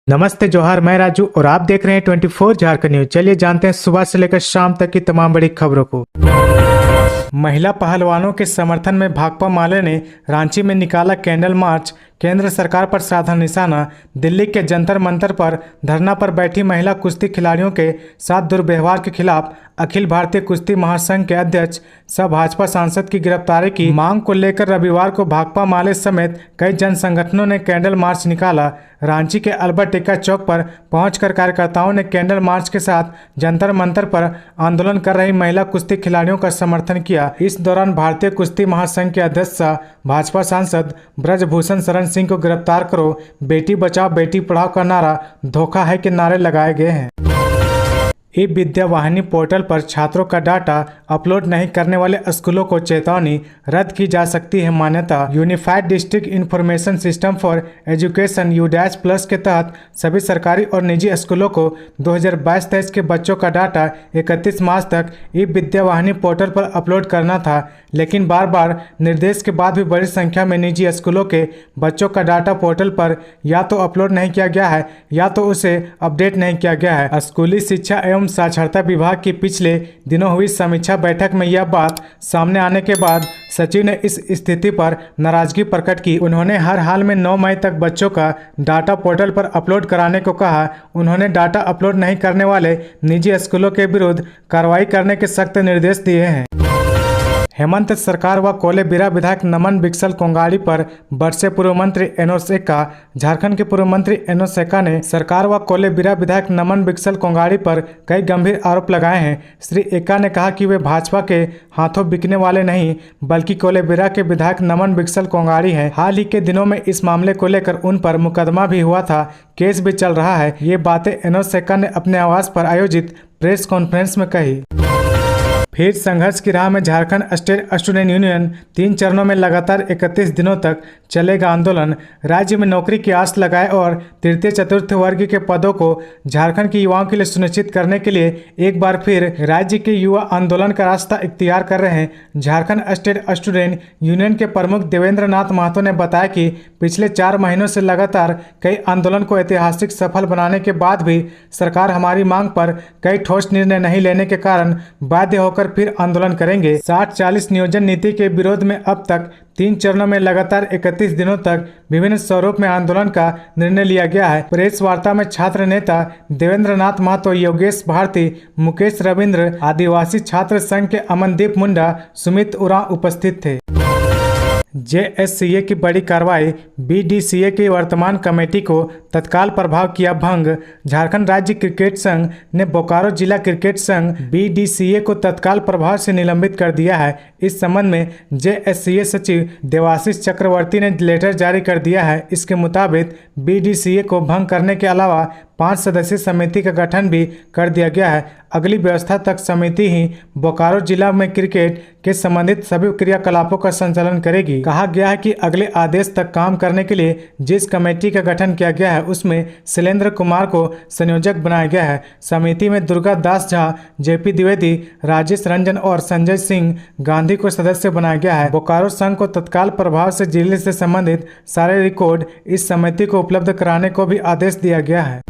नमस्ते जोहार, मैं राजू और आप देख रहे हैं 24 झारखंड न्यूज। चलिए जानते हैं सुबह से लेकर शाम तक की तमाम बड़ी खबरों को। महिला पहलवानों के समर्थन में भाकपा माले ने रांची में निकाला कैंडल मार्च। केंद्र सरकार पर साधा निशाना। दिल्ली के जंतर मंतर पर धरना पर बैठी महिला कुश्ती खिलाड़ियों के साथ दुर्व्यवहार के खिलाफ अखिल भारतीय कुश्ती महासंघ के अध्यक्ष सह भाजपा सांसद की गिरफ्तारी की मांग को लेकर रविवार को भाकपा माले समेत कई जन संगठनों ने कैंडल मार्च निकाला। रांची के अल्बर्ट एक्का चौक पर पहुंचकर कार्यकर्ताओं ने कैंडल मार्च के साथ जंतर मंतर पर आंदोलन कर रही महिला कुश्ती खिलाड़ियों का समर्थन किया। इस दौरान भारतीय कुश्ती महासंघ के अध्यक्ष सह भाजपा सांसद ब्रजभूषण शरण सिंह को गिरफ्तार करो, बेटी बचाओ बेटी पढ़ाओ का नारा धोखा है के नारे लगाए गए हैं। ई विद्या वाहिनी पोर्टल पर छात्रों का डाटा अपलोड नहीं करने वाले स्कूलों को चेतावनी, रद्द की जा सकती है मान्यता। Unified district information system for education (UDAS+ के तहत सभी सरकारी और निजी स्कूलों को 2022-23 के बच्चों का डाटा 31 मार्च तक ई विद्या वाहिनी पोर्टल पर अपलोड करना था, लेकिन बार बार निर्देश के बाद भी बड़ी संख्या में निजी स्कूलों के बच्चों का डाटा पोर्टल पर या तो अपलोड नहीं किया गया है या तो उसे अपडेट नहीं किया गया है। स्कूली शिक्षा एवं साक्षरता विभाग की पिछले दिनों हुई समीक्षा बैठक में यह बात सामने आने के बाद सचिव ने इस स्थिति पर नाराजगी प्रकट की। उन्होंने हर हाल में 9 मई तक बच्चों का डाटा पोर्टल पर अपलोड कराने को कहा। उन्होंने डाटा अपलोड नहीं करने वाले निजी स्कूलों के विरुद्ध कार्रवाई करने के सख्त निर्देश दिए हैं। हेमंत सरकार व कोलेबिरा विधायक नमन बिक्सल कोंगाड़ी पर बरसे पूर्व मंत्री एनोस एक्का। झारखंड के पूर्व मंत्री एनोस एक्का ने सरकार व कोलेबिरा विधायक नमन बिक्सल कोंगाड़ी पर कई गंभीर आरोप लगाए हैं। श्री एक्का ने कहा कि वे भाजपा के हाथों बिकने वाले नहीं बल्कि कोलेबिरा के विधायक नमन बिक्सल कोंगाड़ी हैं। हाल ही के दिनों में इस मामले को लेकर उन पर मुकदमा भी हुआ था, केस भी चल रहा है। ये बातें एनोस एक्का ने अपने आवास पर आयोजित प्रेस कॉन्फ्रेंस में कही। फिर संघर्ष की राह में झारखंड स्टेट स्टूडेंट यूनियन 3 चरणों में लगातार 31 दिनों तक चलेगा आंदोलन। राज्य में नौकरी की आस लगाए और तृतीय चतुर्थ वर्ग के पदों को झारखंड के युवाओं के लिए सुनिश्चित करने के लिए एक बार फिर राज्य के युवा आंदोलन का रास्ता इख्तियार कर रहे हैं। झारखंड स्टेट स्टूडेंट यूनियन के प्रमुख देवेंद्र नाथ महतो ने बताया कि पिछले 4 महीनों से लगातार कई आंदोलन को ऐतिहासिक सफल बनाने के बाद भी सरकार हमारी मांग पर कई ठोस निर्णय नहीं लेने के कारण बाध्य होकर फिर आंदोलन करेंगे। 60-40 नियोजन नीति के विरोध में अब तक 3 चरणों में लगातार 31 दिनों तक विभिन्न स्वरूप में आंदोलन का निर्णय लिया गया है। प्रेस वार्ता में छात्र नेता देवेंद्र नाथ महतो, योगेश भारती, मुकेश रविंद्र, आदिवासी छात्र संघ के अमनदीप मुंडा, सुमित उरांव उपस्थित थे। JSCA की बड़ी कार्रवाई, BDCA की वर्तमान कमेटी को तत्काल प्रभाव किया भंग। झारखंड राज्य क्रिकेट संघ ने बोकारो जिला क्रिकेट संघ BDCA को तत्काल प्रभाव से निलंबित कर दिया है। इस संबंध में JSCA सचिव देवाशीष चक्रवर्ती ने लेटर जारी कर दिया है। इसके मुताबिक BDCA को भंग करने के अलावा 5 सदस्यीय समिति का गठन भी कर दिया गया है। अगली व्यवस्था तक समिति ही बोकारो जिला में क्रिकेट के संबंधित सभी क्रियाकलापों का संचालन करेगी। कहा गया है कि अगले आदेश तक काम करने के लिए जिस कमेटी का गठन किया गया है उसमें शैलेंद्र कुमार को संयोजक बनाया गया है। समिति में दुर्गा दास झा, JP द्विवेदी, राजेश रंजन और संजय सिंह गांधी को सदस्य बनाया गया है। बोकारो संघ को तत्काल प्रभाव से जिले से संबंधित सारे रिकॉर्ड इस समिति को उपलब्ध कराने को भी आदेश दिया गया है।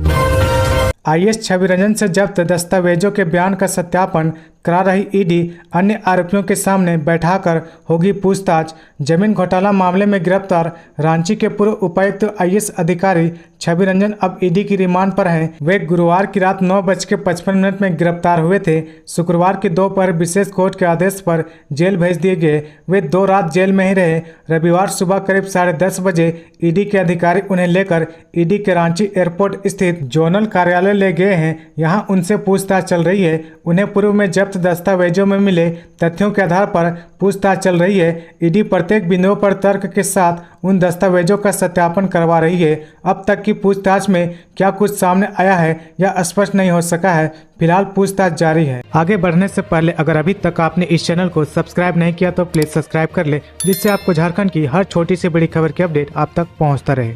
IAS छवि रंजन से जब्त दस्तावेजों के बयान का सत्यापन करा रही ED अन्य आरोपियों के सामने बैठाकर होगी पूछताछ। जमीन घोटाला मामले में गिरफ्तार रांची के पूर्व उपायुक्त IAS अधिकारी छवि रंजन अब ED की रिमांड पर हैं। वे गुरुवार की रात 9:55 में गिरफ्तार हुए थे। शुक्रवार की दोपहर विशेष कोर्ट के आदेश पर जेल भेज दिए गए। वे 2 रात जेल में ही रहे। रविवार सुबह करीब 10:30 बजे ED के अधिकारी उन्हें लेकर ED के रांची एयरपोर्ट स्थित जोनल कार्यालय ले गए हैं। यहाँ उनसे पूछताछ चल रही है। उन्हें पूर्व में जब्त दस्तावेजों में मिले तथ्यों के आधार पर पूछताछ चल रही है। ED प्रत्येक बिंदुओं पर तर्क के साथ उन दस्तावेजों का सत्यापन करवा रही है। अब तक की पूछताछ में क्या कुछ सामने आया है यह स्पष्ट नहीं हो सका है। फिलहाल पूछताछ जारी है। आगे बढ़ने से पहले अगर अभी तक आपने इस चैनल को सब्सक्राइब नहीं किया तो प्लीज सब्सक्राइब कर ले, जिससे आपको झारखंड की हर छोटी से बड़ी खबर की अपडेट आप तक पहुंचता रहे।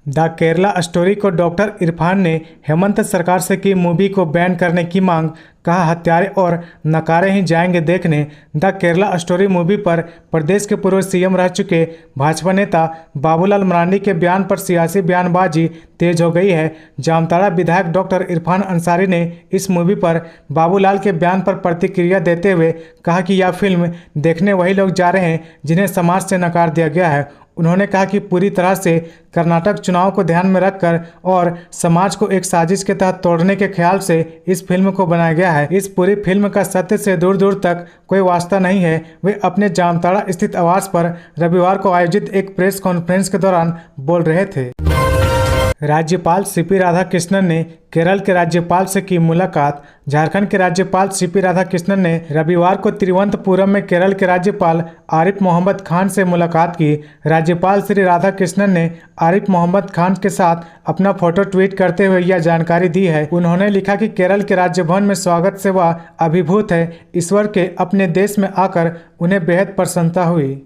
द केरला स्टोरी को डॉक्टर इरफान ने हेमंत सरकार से की मूवी को बैन करने की मांग, कहा हत्यारे और नकारे ही जाएंगे देखने। द केरला स्टोरी मूवी पर प्रदेश के पूर्व सीएम रह चुके भाजपा नेता बाबूलाल मरांडी के बयान पर सियासी बयानबाजी तेज हो गई है। जामताड़ा विधायक डॉक्टर इरफान अंसारी ने इस मूवी पर बाबूलाल के बयान पर प्रतिक्रिया देते हुए कहा कि यह फिल्म देखने वही लोग जा रहे हैं जिन्हें समाज से नकार दिया गया है। उन्होंने कहा कि पूरी तरह से कर्नाटक चुनाव को ध्यान में रखकर और समाज को एक साजिश के तहत तोड़ने के ख्याल से इस फिल्म को बनाया गया है। इस पूरी फिल्म का सत्य से दूर दूर तक कोई वास्ता नहीं है। वे अपने जामताड़ा स्थित आवास पर रविवार को आयोजित एक प्रेस कॉन्फ्रेंस के दौरान बोल रहे थे। राज्यपाल सीपी राधाकृष्णन ने केरल के राज्यपाल से की मुलाकात। झारखंड के राज्यपाल सीपी राधाकृष्णन ने रविवार को तिरुवनंतपुरम में केरल के राज्यपाल आरिफ मोहम्मद खान से मुलाकात की। राज्यपाल श्री राधाकृष्णन ने आरिफ मोहम्मद खान के साथ अपना फोटो ट्वीट करते हुए यह जानकारी दी है। उन्होंने लिखा कि केरल के राजभवन में स्वागत से वह अभिभूत है। ईश्वर के अपने देश में आकर उन्हें बेहद प्रसन्नता हुई।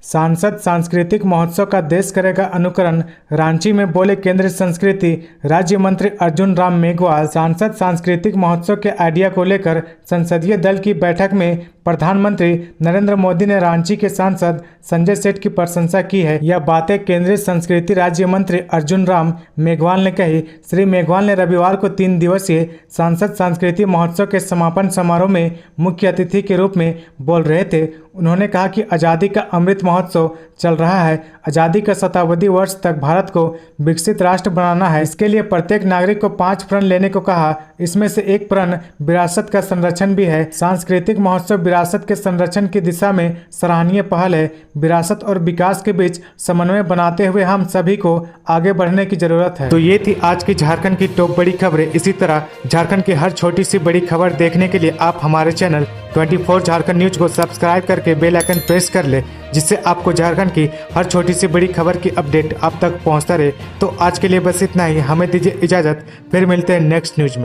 सांसद सांस्कृतिक महोत्सव का देश करेगा अनुकरण, रांची में बोले केंद्रीय संस्कृति राज्य मंत्री अर्जुन राम मेघवाल। सांसद सांस्कृतिक महोत्सव के आइडिया को लेकर संसदीय दल की बैठक में प्रधानमंत्री नरेंद्र मोदी ने रांची के सांसद संजय सेठ की प्रशंसा की है। यह बातें केंद्रीय संस्कृति राज्य मंत्री अर्जुन राम मेघवाल ने कही। श्री मेघवाल ने रविवार को 3 दिवसीय सांसद सांस्कृतिक महोत्सव के समापन समारोह में मुख्य अतिथि के रूप में बोल रहे थे। उन्होंने कहा कि आज़ादी का अमृत महोत्सव चल रहा है। आज़ादी का शताब्दी वर्ष तक भारत को विकसित राष्ट्र बनाना है। इसके लिए प्रत्येक नागरिक को 5 प्रण लेने को कहा। इसमें से एक प्रण विरासत का संरक्षण भी है। सांस्कृतिक महोत्सव विरासत के संरक्षण की दिशा में सराहनीय पहल है। विरासत और विकास के बीच समन्वय बनाते हुए हम सभी को आगे बढ़ने की जरूरत है। तो ये थी आज की झारखंड की टॉप बड़ी खबरें। इसी तरह झारखंड की हर छोटी सी बड़ी खबर देखने के लिए आप हमारे चैनल 24 झारखंड न्यूज को सब्सक्राइब करके बेल आइकन प्रेस कर ले, जिससे आपको झारखंड की हर छोटी सी बड़ी खबर की अपडेट आप तक पहुंचता रहे। तो आज के लिए बस इतना ही। हमें दीजिए इजाजत, फिर मिलते हैं नेक्स्ट न्यूज में।